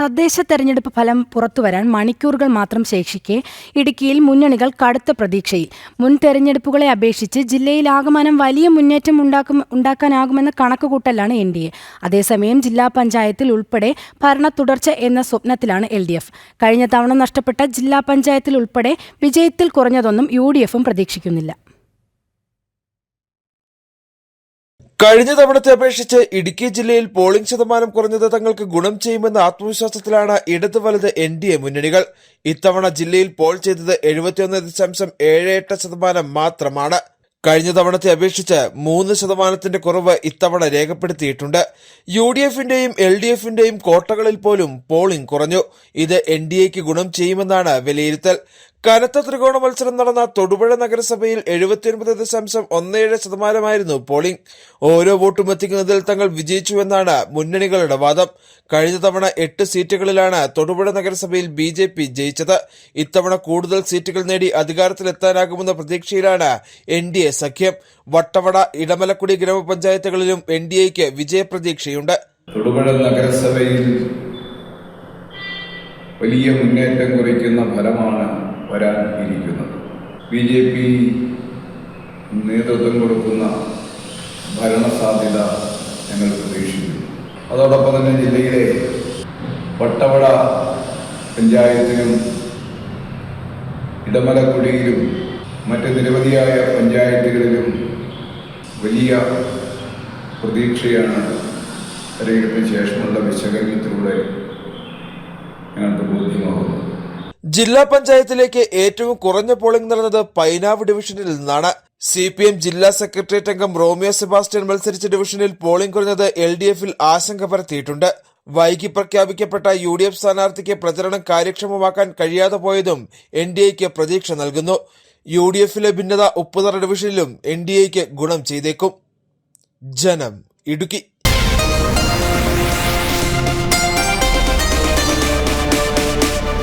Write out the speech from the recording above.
തദ്ദേശ തെരഞ്ഞെടുപ്പ് ഫലം പുറത്തുവരാൻ മണിക്കൂറുകൾ മാത്രം ശേഷിക്കെ ഇടുക്കിയിൽ മുന്നണികൾ കടുത്ത പ്രതീക്ഷയിൽ. മുൻ തെരഞ്ഞെടുപ്പുകളെ അപേക്ഷിച്ച് ജില്ലയിലാകമാനം വലിയ മുന്നേറ്റം ഉണ്ടാക്കാനാകുമെന്ന കണക്കുകൂട്ടലാണ് NDA. അതേസമയം ജില്ലാ പഞ്ചായത്തിൽ ഉൾപ്പെടെ ഭരണ തുടർച്ച എന്ന സ്വപ്നത്തിലാണ് LDF. കഴിഞ്ഞ തവണ നഷ്ടപ്പെട്ട ജില്ലാ പഞ്ചായത്തിൽ ഉൾപ്പെടെ വിജയത്തിൽ കുറഞ്ഞതൊന്നും UDFും പ്രതീക്ഷിക്കുന്നില്ല. കഴിഞ്ഞ തവണത്തെ അപേക്ഷിച്ച് ഇടുക്കി ജില്ലയിൽ പോളിംഗ് ശതമാനം കുറഞ്ഞത് തങ്ങൾക്ക് ഗുണം ചെയ്യുമെന്ന ആത്മവിശ്വാസത്തിലാണ് ഇടത് വലത് NDA മുന്നണികൾ. ഇത്തവണ ജില്ലയിൽ പോൾ ചെയ്തത് 71.78% മാത്രമാണ്. കഴിഞ്ഞ തവണത്തെ അപേക്ഷിച്ച് 3% കുറവ് ഇത്തവണ രേഖപ്പെടുത്തിയിട്ടുണ്ട്. UDFന്റെയും LDFന്റെയും കോട്ടകളിൽ പോലും പോളിംഗ് കുറഞ്ഞു. ഇത് NDAക്ക് ഗുണം ചെയ്യുമെന്നാണ് വിലയിരുത്തൽ. കനത്ത ത്രികോണ മത്സരം നടന്ന തൊടുപുഴ നഗരസഭയിൽ 79.17% പോളിംഗ്. ഓരോ വോട്ടും എത്തിക്കുന്നതിൽ തങ്ങൾ വിജയിച്ചുവെന്നാണ് മുന്നണികളുടെ വാദം. കഴിഞ്ഞ തവണ 8 സീറ്റുകളിലാണ് തൊടുപുഴ നഗരസഭയിൽ BJP ജയിച്ചത്. ഇത്തവണ കൂടുതൽ സീറ്റുകൾ നേടി അധികാരത്തിലെത്താനാകുമെന്ന പ്രതീക്ഷയിലാണ് NDA സഖ്യം. വട്ടവട, ഇടമലക്കുടി ഗ്രാമപഞ്ചായത്തുകളിലും NDAക്ക് വിജയപ്രതീക്ഷയുണ്ട്. തൊടുപുഴ നഗരസഭയിൽ വലിയ മുന്നേറ്റം കുറിക്കുന്ന ഫലമാണ് വരാൻ ഇരിക്കുന്നത്. BJP നേതൃത്വം കൊടുക്കുന്ന ഭരണസാധ്യത ഞങ്ങൾ പ്രതീക്ഷിക്കുന്നു. അതോടൊപ്പം തന്നെ ജില്ലയിലെ വട്ടവട പഞ്ചായത്തിലും ഇടമലക്കുടിയിലും മറ്റ് നിരവധിയായ പഞ്ചായത്തുകളിലും വലിയ പ്രതീക്ഷയാണ് തെരഞ്ഞെടുപ്പിന് ശേഷമുള്ള വിശകലനത്തിലൂടെ ഞങ്ങൾക്ക് ബോധ്യമാകുന്നത്. ജില്ലാ പഞ്ചായത്തിലേക്ക് ഏറ്റവും കുറഞ്ഞ പോളിംഗ് നടന്നത് പൈനാവ് ഡിവിഷനിൽ നിന്നാണ്. CPM ജില്ലാ സെക്രട്ടേറിയറ്റ് അംഗം റോമിയോ സെബാസ്റ്റ്യൻ മത്സരിച്ച ഡിവിഷനിൽ പോളിംഗ് കുറഞ്ഞത് LDFൽ ആശങ്ക പരത്തിയിട്ടുണ്ട്. വൈകി പ്രഖ്യാപിക്കപ്പെട്ട UDF സ്ഥാനാർത്ഥിക്ക് പ്രചരണം കാര്യക്ഷമമാക്കാൻ കഴിയാതെ പോയതും NDAക്ക് പ്രതീക്ഷ നൽകുന്നു. UDFലെ ഭിന്നത ഉപ്പുതറ ഡിവിഷനിലും NDAക്ക് ഗുണം ചെയ്തേക്കും. ജനം, ഇടുക്കി.